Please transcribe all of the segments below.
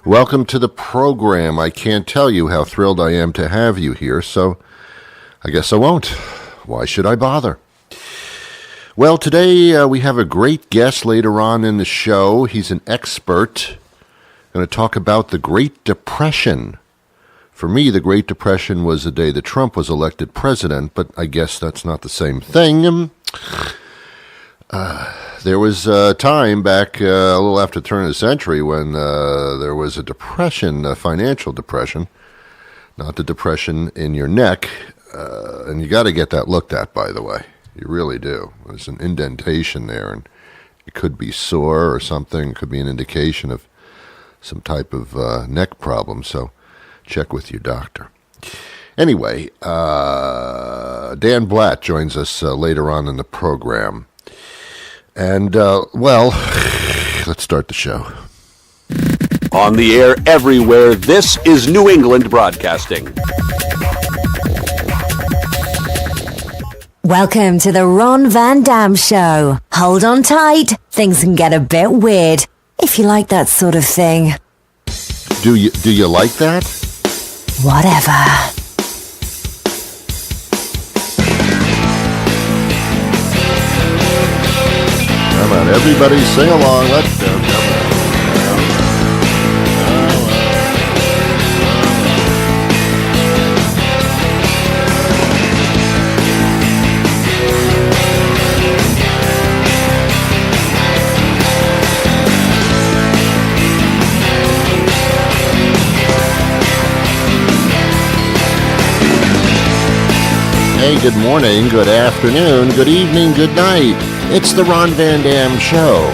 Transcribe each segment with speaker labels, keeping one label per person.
Speaker 1: Welcome to the program. I can't tell you how thrilled I am to have you here, so I guess I won't. Why should I bother? Well, today we have a great guest later on in the show. He's an expert. Going to talk about the Great Depression. For me, the Great Depression was the day that Trump was elected president, but I guess that's not the same thing. There was a time back a little after the turn of the century when there was a depression, a financial depression, not the depression in your neck, and you got to get that looked at, by the way. You really do. There's an indentation there, and it could be sore or something. It could be an indication of some type of neck problem, so check with your doctor. Anyway, Dan Blatt joins us later on in the program. And, let's start the show.
Speaker 2: On the air everywhere, this is New England Broadcasting.
Speaker 3: Welcome to the Ron Van Dam Show. Hold on tight. Things can get a bit weird, if you like that sort of thing.
Speaker 1: Do you like that?
Speaker 3: Whatever.
Speaker 1: Come on, everybody sing along. Let's go. Come on. Hey, good morning, good afternoon, good evening, good night. It's the Ron Van Dam Show.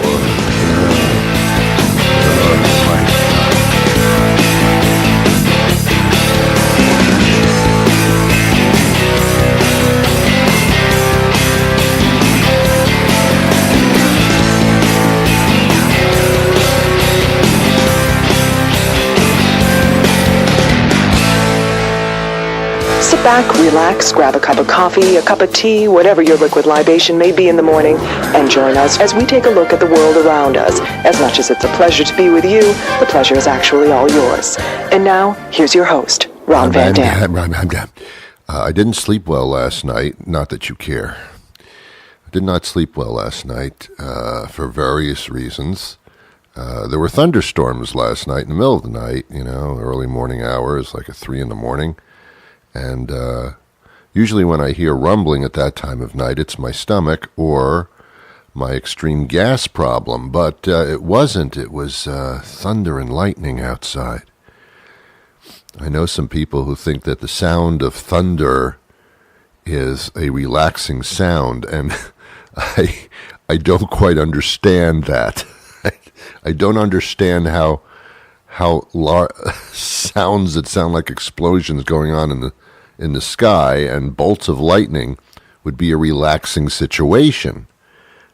Speaker 4: Sit back, relax, grab a cup of coffee, a cup of tea, whatever your liquid libation may be in the morning, and join us as we take a look at the world around us. As much as it's a pleasure to be with you, the pleasure is actually all yours. And now, here's your host, Ron Van Dam.
Speaker 1: I didn't sleep well last night, not that you care. I did not sleep well last night for various reasons. There were thunderstorms last night in the middle of the night, early morning hours, like at 3 a.m. And usually when I hear rumbling at that time of night, it's my stomach or my extreme gas problem. But it wasn't. It was thunder and lightning outside. I know some people who think that the sound of thunder is a relaxing sound, and I don't quite understand that. I don't understand how sounds that sound like explosions going on in the sky and bolts of lightning would be a relaxing situation.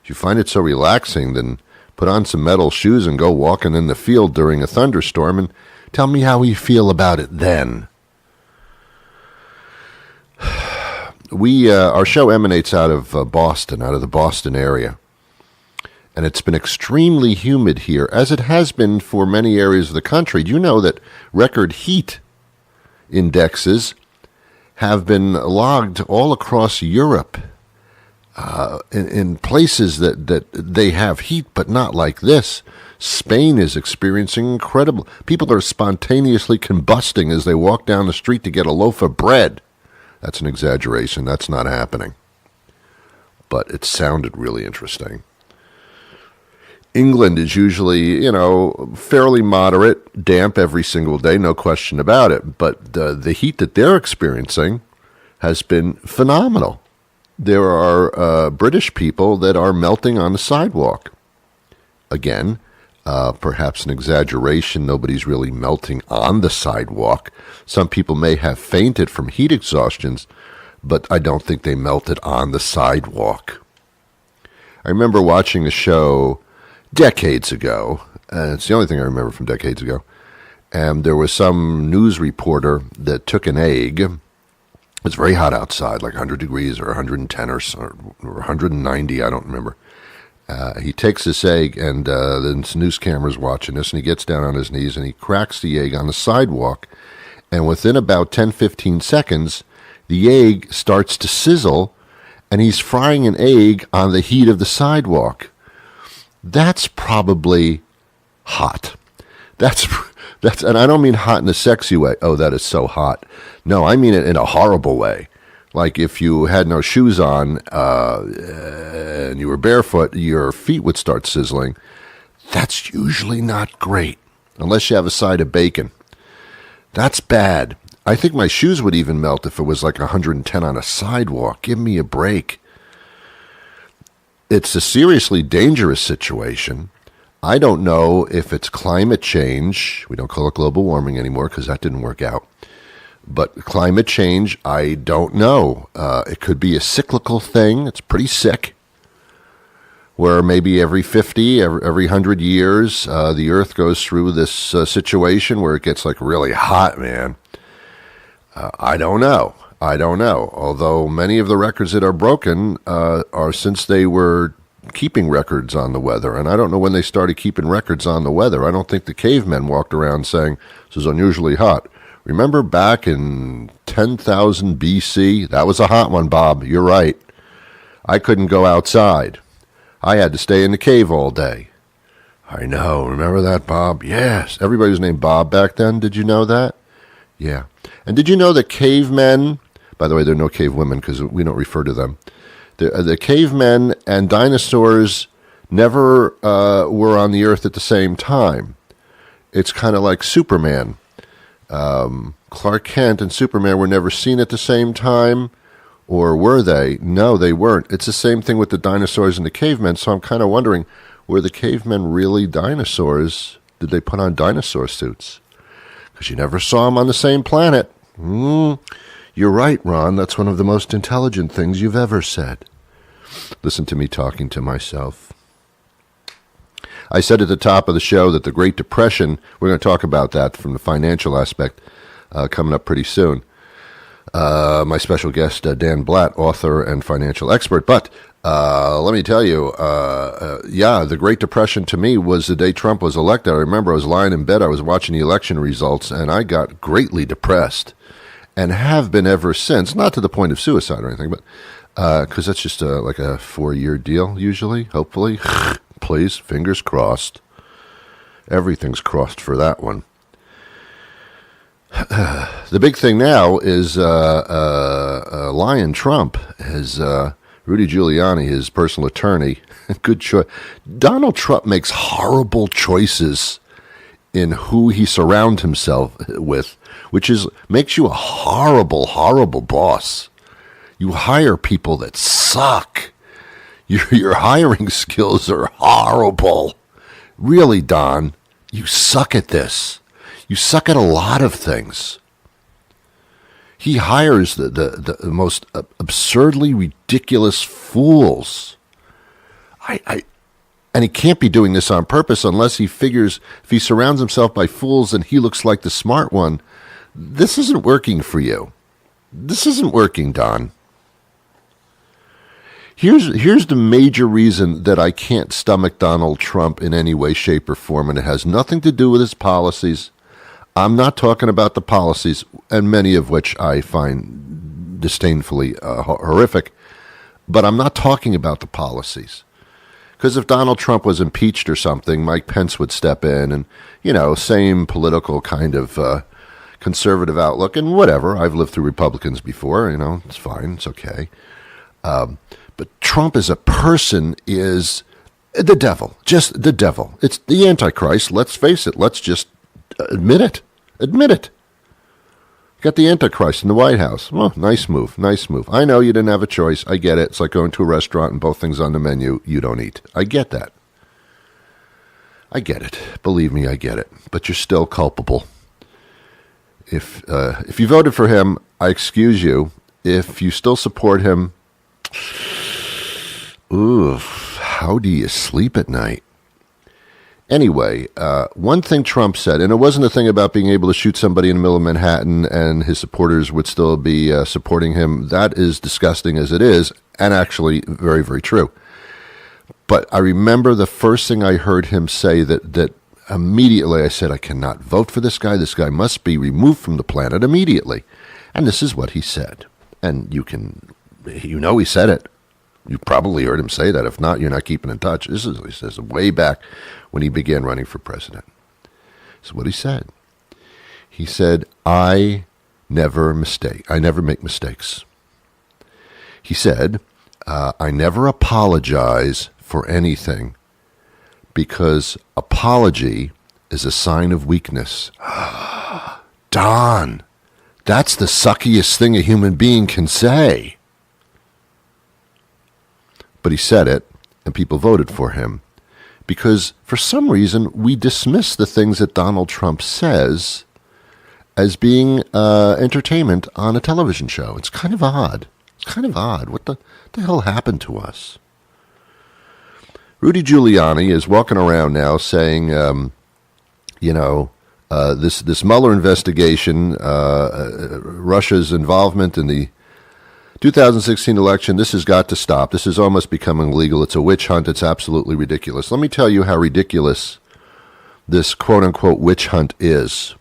Speaker 1: If you find it so relaxing, then put on some metal shoes and go walking in the field during a thunderstorm and tell me how you feel about it then. Our show emanates out of Boston, out of the Boston area. And it's been extremely humid here, as it has been for many areas of the country. Do you know that record heat indexes have been logged all across Europe in places that they have heat, but not like this? Spain is experiencing incredible. People are spontaneously combusting as they walk down the street to get a loaf of bread. That's an exaggeration. That's not happening. But it sounded really interesting. England is usually, fairly moderate, damp every single day, no question about it. But the heat that they're experiencing has been phenomenal. There are British people that are melting on the sidewalk. Again, perhaps an exaggeration. Nobody's really melting on the sidewalk. Some people may have fainted from heat exhaustions, but I don't think they melted on the sidewalk. I remember watching a show decades ago, and it's the only thing I remember from decades ago, and there was some news reporter that took an egg. It was very hot outside, like 100 degrees or 110 or 190, I don't remember. He takes this egg, and the news camera's watching this, and he gets down on his knees, and he cracks the egg on the sidewalk, and within about 10, 15 seconds, the egg starts to sizzle, and he's frying an egg on the heat of the sidewalk. That's probably hot. That's, and I don't mean hot in a sexy way. Oh, that is so hot. No, I mean it in a horrible way. Like if you had no shoes on and you were barefoot, your feet would start sizzling. That's usually not great, unless you have a side of bacon. That's bad. I think my shoes would even melt if it was like 110 on a sidewalk. Give me a break. It's a seriously dangerous situation. I don't know if it's climate change. We don't call it global warming anymore because that didn't work out. But climate change, I don't know. It could be a cyclical thing. It's pretty sick. Where maybe every 50, every 100 years, the Earth goes through this situation where it gets like really hot, man. I don't know. Although many of the records that are broken are since they were keeping records on the weather. And I don't know when they started keeping records on the weather. I don't think the cavemen walked around saying, this is unusually hot. Remember back in 10,000 BC? That was a hot one, Bob. You're right. I couldn't go outside. I had to stay in the cave all day. I know. Remember that, Bob? Yes. Everybody was named Bob back then. Did you know that? Yeah. And did you know that cavemen, by the way, there are no cave women because we don't refer to them. The cavemen and dinosaurs never were on the earth at the same time. It's kind of like Superman. Clark Kent and Superman were never seen at the same time, or were they? No, they weren't. It's the same thing with the dinosaurs and the cavemen, so I'm kind of wondering, were the cavemen really dinosaurs? Did they put on dinosaur suits? Because you never saw them on the same planet. You're right, Ron. That's one of the most intelligent things you've ever said. Listen to me talking to myself. I said at the top of the show that the Great Depression, we're going to talk about that from the financial aspect coming up pretty soon. My special guest, Dan Blatt, author and financial expert. But let me tell you, the Great Depression to me was the day Trump was elected. I remember I was lying in bed, I was watching the election results, and I got greatly depressed and have been ever since. Not to the point of suicide or anything, but because that's just like a 4-year deal usually, hopefully. Please, fingers crossed. Everything's crossed for that one. The big thing now is Lion Trump has Rudy Giuliani, his personal attorney. Good choice. Donald Trump makes horrible choices in who he surrounds himself with, which makes you a horrible, horrible boss. You hire people that suck. Your hiring skills are horrible. Really, Don, you suck at this. You suck at a lot of things. He hires the most absurdly ridiculous fools. And he can't be doing this on purpose unless he figures if he surrounds himself by fools and he looks like the smart one. This isn't working for you. This isn't working, Don. Here's the major reason that I can't stomach Donald Trump in any way, shape, or form, and it has nothing to do with his policies. I'm not talking about the policies, and many of which I find disdainfully horrific, but I'm not talking about the policies. Because if Donald Trump was impeached or something, Mike Pence would step in and, same political kind of conservative outlook and whatever. I've lived through Republicans before, it's fine, it's okay. But Trump as a person is the devil, just the devil. It's the Antichrist, let's face it. Let's just admit it. Admit it. Got the Antichrist in the White House. Well, nice move, nice move. I know you didn't have a choice. I get it. It's like going to a restaurant and both things on the menu you don't eat. I get that. I get it. Believe me, I get it. But you're still culpable. If you voted for him, I excuse you. If you still support him, how do you sleep at night? Anyway, one thing Trump said, and it wasn't a thing about being able to shoot somebody in the middle of Manhattan and his supporters would still be supporting him. That is disgusting as it is, and actually very, very true. But I remember the first thing I heard him say that immediately I said, I cannot vote for this guy. This guy must be removed from the planet immediately. And this is what he said. And he said it. You probably heard him say that. If not, you're not keeping in touch. This is what he says way back when he began running for president. This is what he said. He said, I never make mistakes. He said, I never apologize for anything because apology is a sign of weakness. Don, that's the suckiest thing a human being can say. But he said it, and people voted for him because for some reason we dismiss the things that Donald Trump says as being entertainment on a television show. It's kind of odd. What the hell happened to us? Rudy Giuliani is walking around now saying, this Mueller investigation, Russia's involvement in the 2016 election, this has got to stop. This is almost becoming legal. It's a witch hunt. It's absolutely ridiculous. Let me tell you how ridiculous this quote-unquote witch hunt is.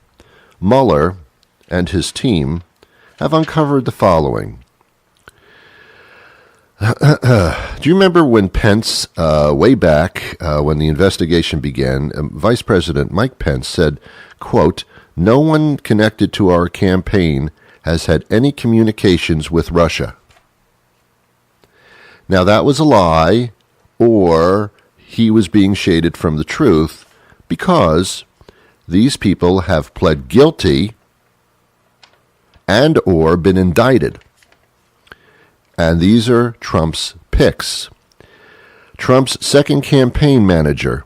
Speaker 1: Mueller and his team have uncovered the following. Do you remember when Pence, way back when the investigation began, Vice President Mike Pence said, quote, no one connected to our campaign has had any communications with Russia. Now that was a lie, or he was being shaded from the truth, because these people have pled guilty and or been indicted. And these are Trump's picks. Trump's second campaign manager,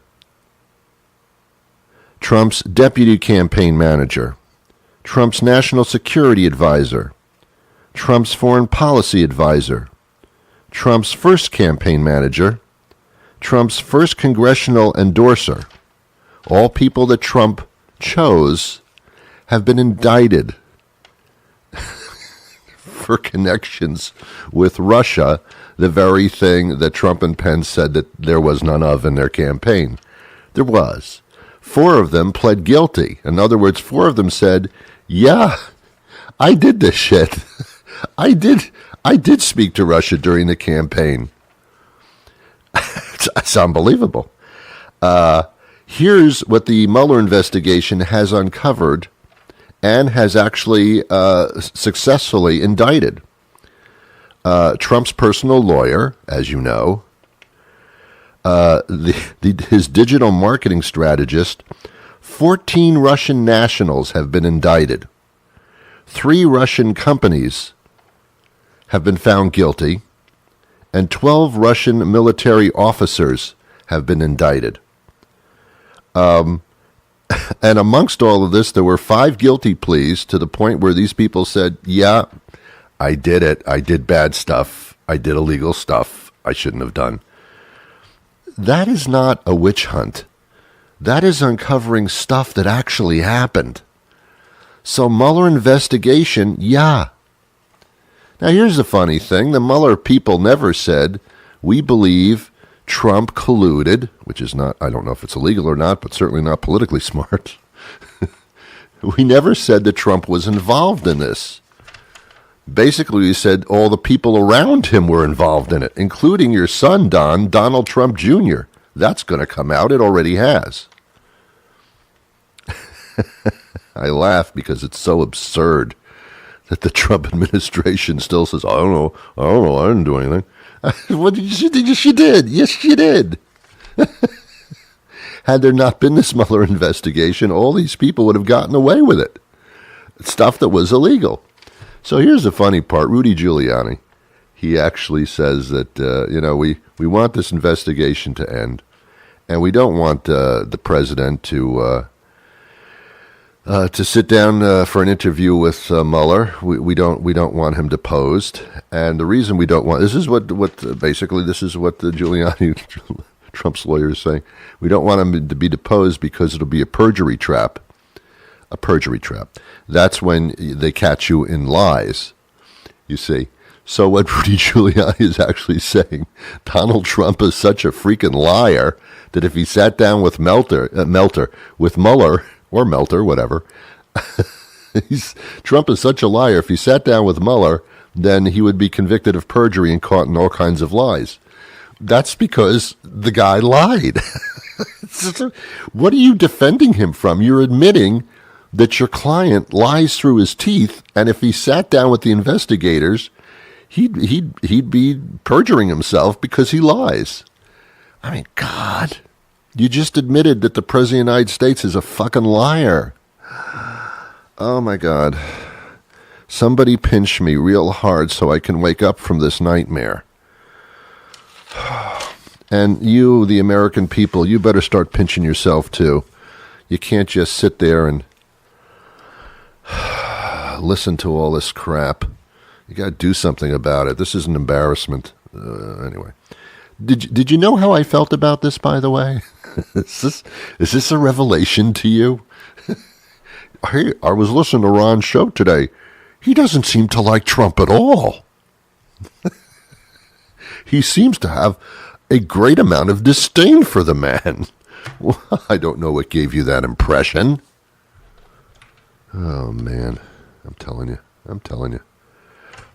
Speaker 1: Trump's deputy campaign manager, Trump's national security advisor, Trump's foreign policy advisor, Trump's first campaign manager, Trump's first congressional endorser, all people that Trump chose, have been indicted for connections with Russia, the very thing that Trump and Pence said that there was none of in their campaign. There was. 4 of them pled guilty. In other words, 4 of them said, yeah, I did this shit. I did speak to Russia during the campaign. It's unbelievable. Here's what the Mueller investigation has uncovered and has actually successfully indicted. Trump's personal lawyer, as you know, his digital marketing strategist, 14 Russian nationals have been indicted. 3 Russian companies have been found guilty, and 12 Russian military officers have been indicted. And amongst all of this, there were 5 guilty pleas to the point where these people said, yeah, I did it. I did bad stuff. I did illegal stuff I shouldn't have done. That is not a witch hunt. That is uncovering stuff that actually happened. So Mueller investigation, yeah. Now here's the funny thing. The Mueller people never said, we believe Trump colluded, which is not, I don't know if it's illegal or not, but certainly not politically smart. We never said that Trump was involved in this. Basically, we said all the people around him were involved in it, including your son, Donald Trump Jr. That's going to come out. It already has. I laugh because it's so absurd that the Trump administration still says, I don't know, I didn't do anything. What did you think? Yes, you did. Yes, you did. Had there not been this Mueller investigation, all these people would have gotten away with it. Stuff that was illegal. So here's the funny part. Rudy Giuliani, he actually says that, we want this investigation to end, and we don't want the president to sit down for an interview with Mueller. We don't want him deposed, and the reason we don't want this is what basically this is what the Giuliani, Trump's lawyer, is saying. We don't want him to be deposed because it'll be a perjury trap. A perjury trap. That's when they catch you in lies. You see. So what Rudy Giuliani is actually saying, Donald Trump is such a freaking liar that if he sat down with Mueller, whatever, Trump is such a liar. If he sat down with Mueller, then he would be convicted of perjury and caught in all kinds of lies. That's because the guy lied. What are you defending him from? You're admitting that your client lies through his teeth, and if he sat down with the investigators, he'd be perjuring himself because he lies. I mean, God, you just admitted that the President of the United States is a fucking liar. Oh, my God. Somebody pinch me real hard so I can wake up from this nightmare. And you, the American people, you better start pinching yourself, too. You can't just sit there and listen to all this crap. You got to do something about it. This is an embarrassment. Anyway, did you know how I felt about this? By the way, is this a revelation to you? Hey, I was listening to Ron's show today. He doesn't seem to like Trump at all. He seems to have a great amount of disdain for the man. Well, I don't know what gave you that impression. Oh, man. I'm telling you.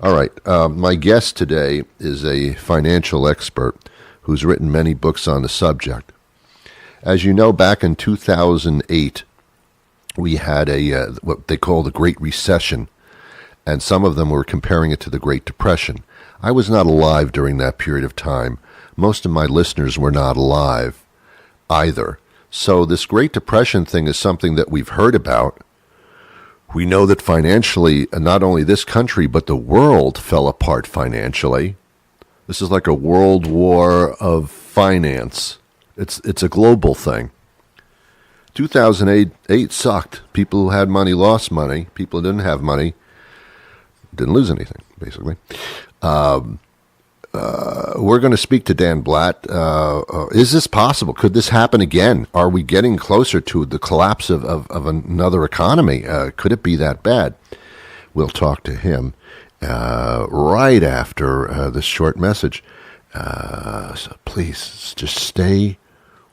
Speaker 1: All right. My guest today is a financial expert who's written many books on the subject. As you know, back in 2008, we had what they call the Great Recession, and some of them were comparing it to the Great Depression. I was not alive during that period of time. Most of my listeners were not alive either. So this Great Depression thing is something that we've heard about. We know that financially, not only this country, but the world fell apart financially. This is like a world war of finance. It's a global thing. 2008 sucked. People who had money lost money. People who didn't have money didn't lose anything, basically. We're going to speak to Dan Blatt. Is this possible? Could this happen again? Are we getting closer to the collapse of another economy? Could it be that bad? We'll talk to him right after this short message. So please, just stay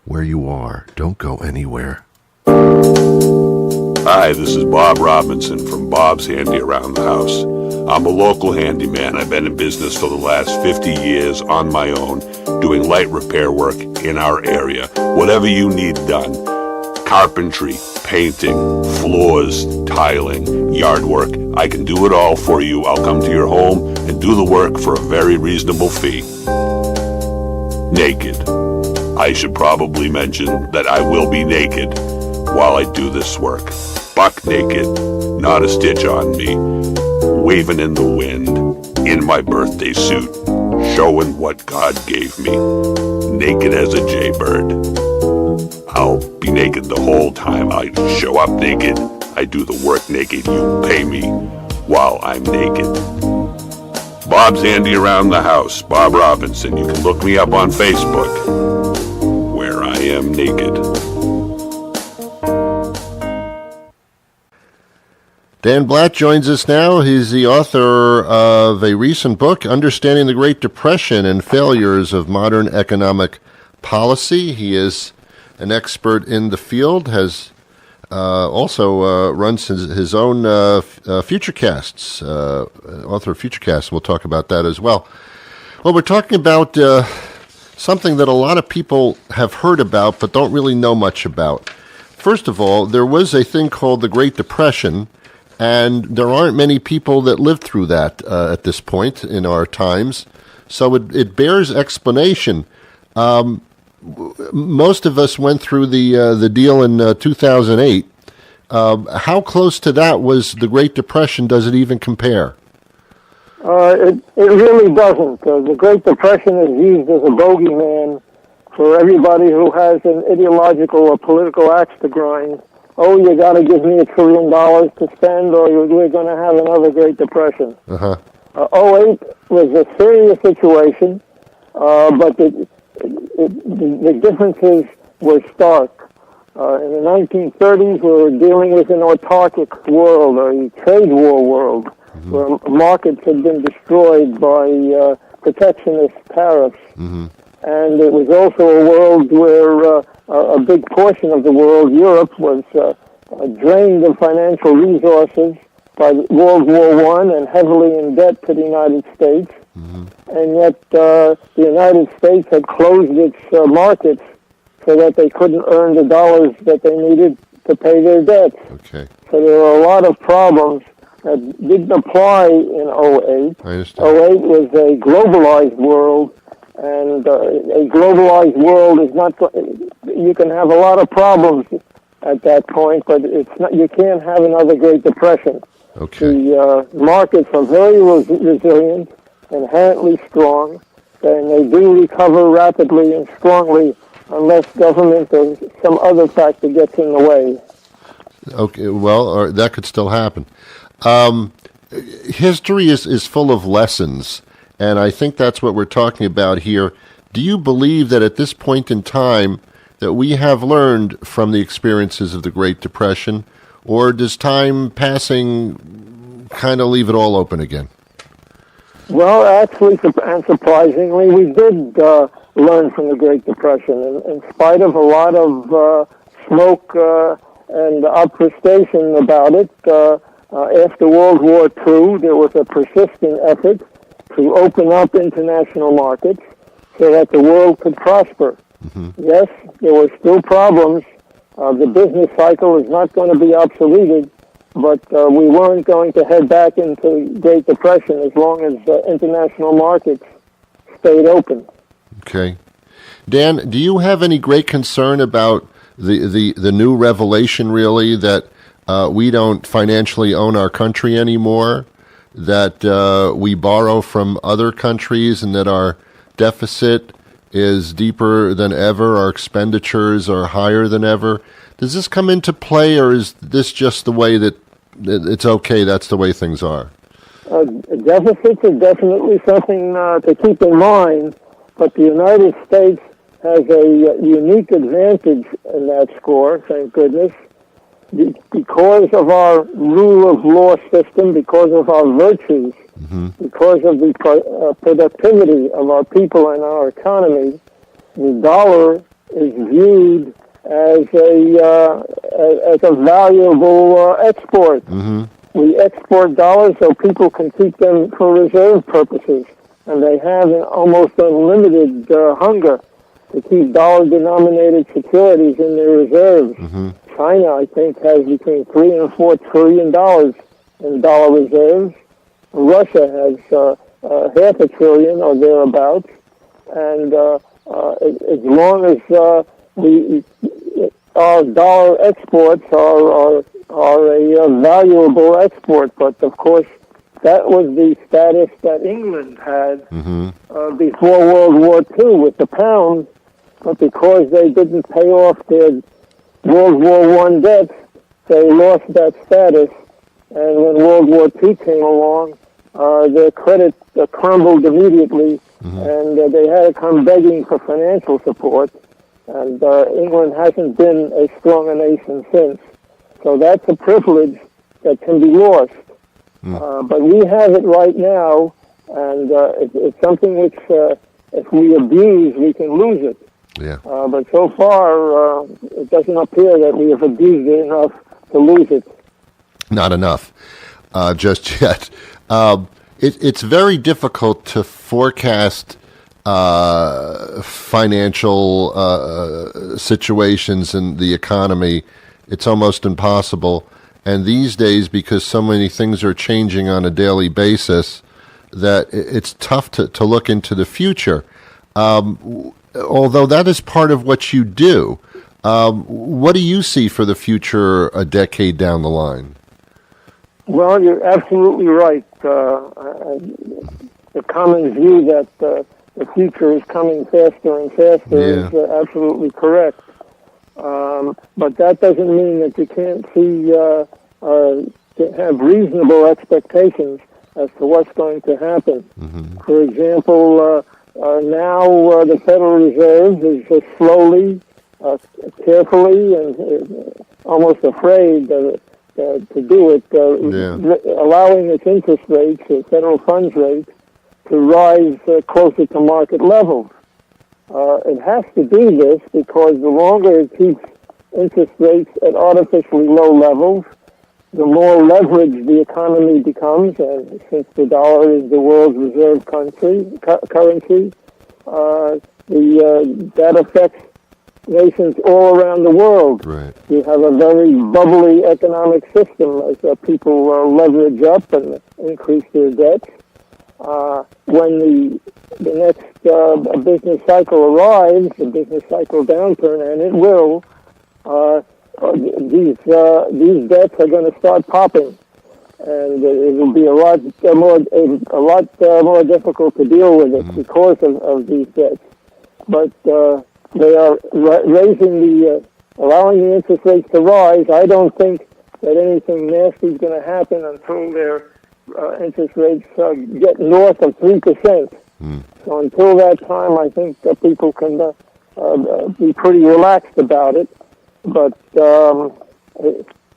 Speaker 1: where you are. Don't go anywhere.
Speaker 2: Hi, this is Bob Robinson from Bob's Handy Around the House. I'm a local handyman. I've been in business for the last 50 years on my own, doing light repair work in our area. Whatever you need done. Carpentry, painting, floors, tiling, yard work. I can do it all for you. I'll come to your home and do the work for a very reasonable fee. Naked. I should probably mention that I will be naked while I do this work. Buck naked, not a stitch on me, waving in the wind, in my birthday suit, showing what God gave me, naked as a jaybird. I'll be naked the whole time. I show up naked, I do the work naked, you pay me while I'm naked. Bob's Handy Around the House, Bob Robinson. You can look me up on Facebook, where I am naked.
Speaker 1: Dan Blatt joins us now. He's the author of a recent book, Understanding the Great Depression and Failures of Modern Economic Policy. He is an expert in the field, has also runs his own Futurecasts, author of Futurecasts. We'll talk about that as well. Well, we're talking about something that a lot of people have heard about but don't really know much about. First of all, there was a thing called the Great Depression, and there aren't many people that lived through that at this point in our times. So it bears explanation. Most of us went through the deal in 2008. How close to that was the Great Depression? Does it even compare?
Speaker 5: It really doesn't. The Great Depression is used as a bogeyman for everybody who has an ideological or political axe to grind. Oh, you got to give me $1 trillion to spend, or we're going to have another Great Depression. 08 was a serious situation, but the differences were stark. In the 1930s, we were dealing with an autarkic world, a trade war world. where markets had been destroyed by protectionist tariffs. And it was also a world where a big portion of the world, Europe, was drained of financial resources by World War I and heavily in debt to the United States. And yet the United States had closed its markets so that they couldn't earn the dollars that they needed to pay their debts.
Speaker 1: Okay.
Speaker 5: So there were a lot of problems that didn't apply in '08.
Speaker 1: I understand.
Speaker 5: '08 was a globalized world, and a globalized world is not. You can have a lot of problems at that point, but it's not. You can't have another Great Depression.
Speaker 1: Okay.
Speaker 5: The markets are very resilient, inherently strong, and they do recover rapidly and strongly unless government or some other factor gets in the way.
Speaker 1: Okay, well, or that could still happen. History is full of lessons, and I think that's what we're talking about here. Do you believe that at this point in time that we have learned from the experiences of the Great Depression, or does time passing kind of leave it all open again?
Speaker 5: Well, actually, and surprisingly, we did learn from the Great Depression. In spite of a lot of smoke and obfuscation about it, after World War II, there was a persistent effort to open up international markets so that the world could prosper. Yes, there were still problems. The business cycle is not going to be obsoleted, but we weren't going to head back into Great Depression as long as international markets stayed open.
Speaker 1: Okay. Dan, do you have any great concern about the new revelation, really, that we don't financially own our country anymore, that we borrow from other countries, and that our deficit is deeper than ever, our expenditures are higher than ever? Does this come into play, or is this just the way that it's okay, that's the way things are?
Speaker 5: Deficits are definitely something to keep in mind, but the United States has a unique advantage in that score, thank goodness. Because of our rule of law system, because of our virtues, because of the productivity of our people and our economy, the dollar is viewed as a valuable export. We export dollars so people can keep them for reserve purposes, and they have an almost unlimited hunger to keep dollar-denominated securities in their reserves. China, I think, has between $3 and $4 trillion in dollar reserves. Russia has $500 billion or thereabouts, and as long as our dollar exports are a valuable export, but of course that was the status that England had before World War II with the pound, but because they didn't pay off their World War I debts, they lost that status, and when World War II came along, their credit crumbled immediately, and they had to come begging for financial support, and England hasn't been as strong a nation since. So that's a privilege that can be lost. But we have it right now, and it's something which, if we abuse, we can lose it.
Speaker 1: Yeah.
Speaker 5: But so far, it doesn't appear that we have abused it enough to lose it.
Speaker 1: Not enough, just yet. It's very difficult to forecast financial situations in the economy. It's almost impossible. And these days, because so many things are changing on a daily basis, that it's tough to look into the future. Although that is part of what you do. What do you see for the future a decade down the line?
Speaker 5: Well, you're absolutely right. The common view that the future is coming faster and faster is absolutely correct. But that doesn't mean that you can't have reasonable expectations as to what's going to happen. For example, now the Federal Reserve is slowly, carefully, and almost afraid to do it, allowing its interest rates, the federal funds rate, to rise closer to market levels. It has to do this because the longer it keeps interest rates at artificially low levels, the more leveraged the economy becomes, and since the dollar is the world's reserve currency, that affects nations all around the world.
Speaker 1: Right.
Speaker 5: You have a very bubbly economic system as people leverage up and increase their debts. When the next business cycle arrives, the business cycle downturn, and it will, these debts are going to start popping, and it will be a lot more difficult to deal with it because of these debts. But they are allowing the interest rates to rise. I don't think that anything nasty is going to happen until their interest rates get north of 3%. So until that time, I think that people can be pretty relaxed about it. But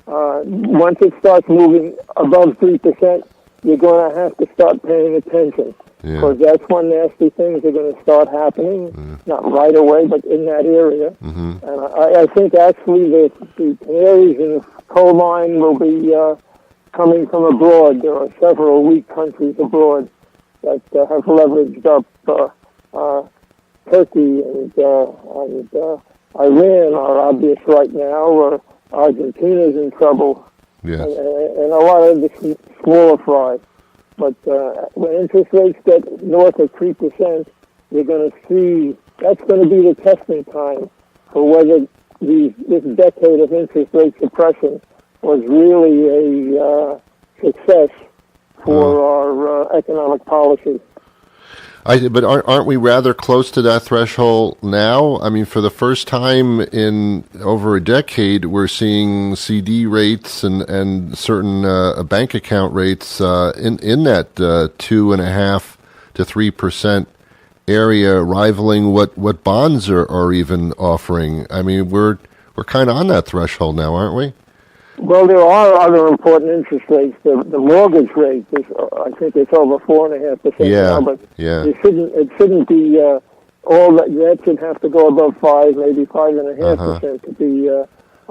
Speaker 5: once it starts moving above 3%, you're going to have to start paying attention. Because that's when nasty things are going to start happening, not right away, but in that area. And I think actually the canaries in the coal mine will be coming from abroad. There are several weak countries abroad that have leveraged up. Turkey and Iran are obvious right now. Argentina's in trouble.
Speaker 1: Yes.
Speaker 5: And a lot of the smaller fry. But when interest rates get north of 3%, you're going to see that's going to be the testing time for whether this decade of interest rate suppression was really a success for our economic policy.
Speaker 1: But aren't we rather close to that threshold now? I mean, for the first time in over a decade, we're seeing CD rates and certain bank account rates in that 2.5% to 3% area, rivaling what bonds are even offering. I mean, we're kind of on that threshold now, aren't we?
Speaker 5: Well, there are other important interest rates. The mortgage rate is, I think it's over 4.5% now, but it shouldn't be all that should have to go above 5, maybe 5.5% to be a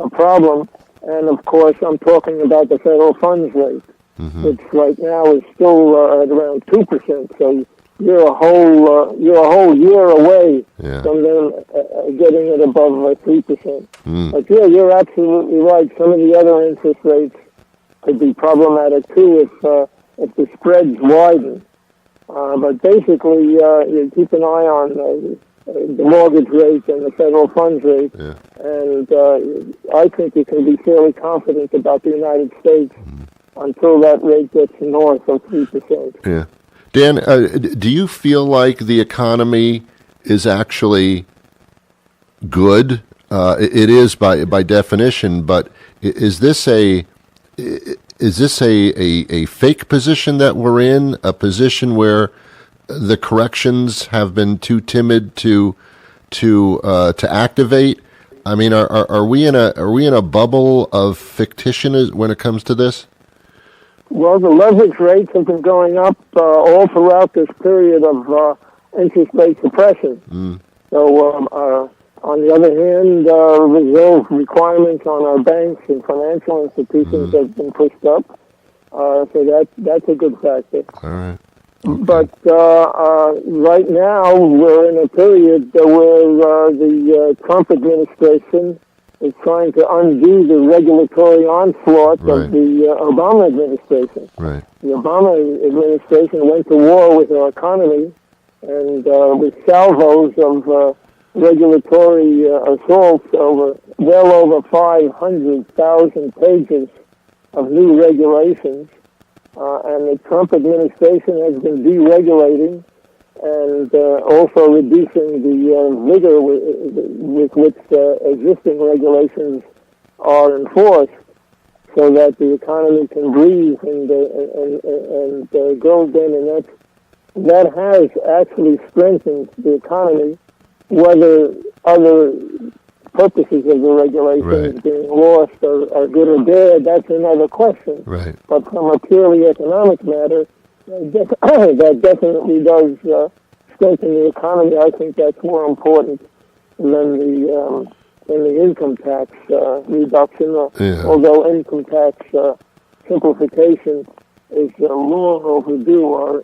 Speaker 5: problem. And of course, I'm talking about the federal funds rate, which right now is still at around 2%. So you're a whole year away from them getting it above 3%. But you're absolutely right. Some of the other interest rates could be problematic too if the spreads widen. But basically, you keep an eye on the mortgage rate and the federal funds rate, and I think you can be fairly confident about the United States until that rate gets north of 3%.
Speaker 1: Yeah. Dan, do you feel like the economy is actually good? It is by definition, but is this a fake position that we're in? A position where the corrections have been too timid to activate? I mean, are we in a bubble of fictition when it comes to this?
Speaker 5: Well, the leverage rates have been going up all throughout this period of interest rate suppression. So, on the other hand, reserve requirements on our banks and financial institutions have been pushed up. So that's a good factor.
Speaker 1: All right.
Speaker 5: But right now, we're in a period where the Trump administration is trying to undo the regulatory onslaught of the Obama administration.
Speaker 1: Right.
Speaker 5: The Obama administration went to war with our economy, and with salvos of regulatory assaults well over 500,000 pages of new regulations. And the Trump administration has been deregulating and also reducing the vigor with which existing regulations are enforced, so that the economy can breathe and go again. And that has actually strengthened the economy, whether other purposes of the regulations being lost are good or bad, that's another question.
Speaker 1: Right.
Speaker 5: But from a purely economic matter, that definitely does strengthen the economy. I think that's more important than the income tax reduction. Although income tax simplification is long overdue, our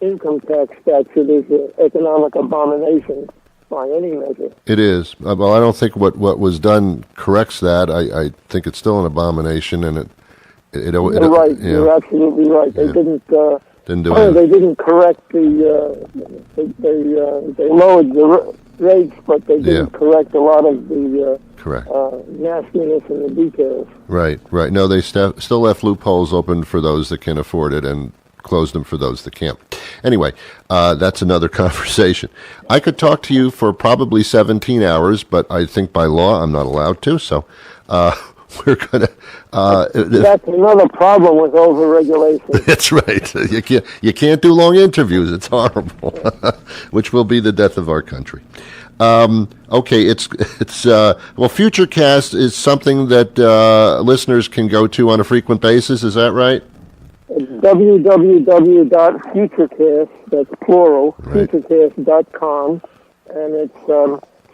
Speaker 5: income tax statute is an economic abomination by any measure.
Speaker 1: It is. Well, I don't think what was done corrects that. I think it's still an abomination, and
Speaker 5: You're right.
Speaker 1: Yeah.
Speaker 5: You're absolutely right. They didn't
Speaker 1: do anything.
Speaker 5: They didn't correct the. They lowered the rates, but they didn't correct a lot of the
Speaker 1: correct
Speaker 5: nastiness in the details.
Speaker 1: Right. No, they still left loopholes open for those that can afford it and closed them for those that can't. Anyway, that's another conversation. I could talk to you for probably 17 hours, but I think by law I'm not allowed to, so we're going to...
Speaker 5: That's another problem with overregulation.
Speaker 1: That's right. You can't do long interviews. It's horrible, which will be the death of our country. Okay, it's FutureCast is something that listeners can go to on a frequent basis. Is that right?
Speaker 5: It's www.futurecast, that's plural, futurecast.com, and it's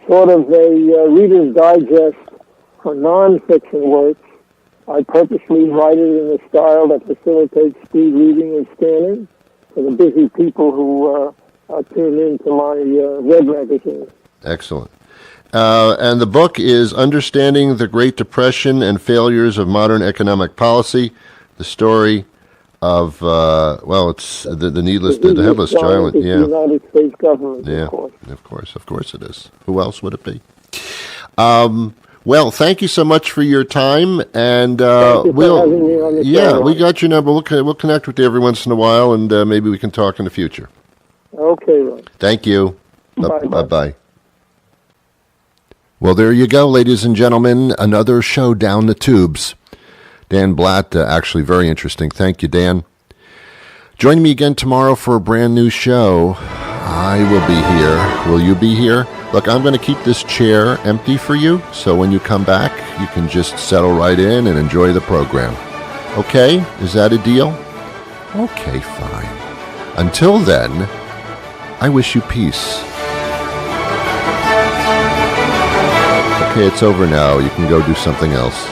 Speaker 5: sort of a Reader's Digest for non-fiction works. I purposely write it in a style that facilitates speed reading and scanning for the busy people who tune into my web magazine.
Speaker 1: Excellent. And the book is Understanding the Great Depression and Failures of Modern Economic Policy, the story of, it's the needless, the headless giant.
Speaker 5: The United States government,
Speaker 1: yeah,
Speaker 5: of course.
Speaker 1: Of course it is. Who else would it be? Well, thank you so much for your time, and
Speaker 5: Thank you for having me on the show.
Speaker 1: we got your number. We'll connect with you every once in a while, and maybe we can talk in the future.
Speaker 5: Okay, Ron.
Speaker 1: Thank you.
Speaker 5: Bye-bye.
Speaker 1: Bye. Well, there you go, ladies and gentlemen. Another show down the tubes. Dan Blatt, actually very interesting. Thank you, Dan. Join me again tomorrow for a brand new show. I will be here. Will you be here? Look, I'm going to keep this chair empty for you, so when you come back, you can just settle right in and enjoy the program. Okay? Is that a deal? Okay, fine. Until then, I wish you peace. Okay, it's over now. You can go do something else.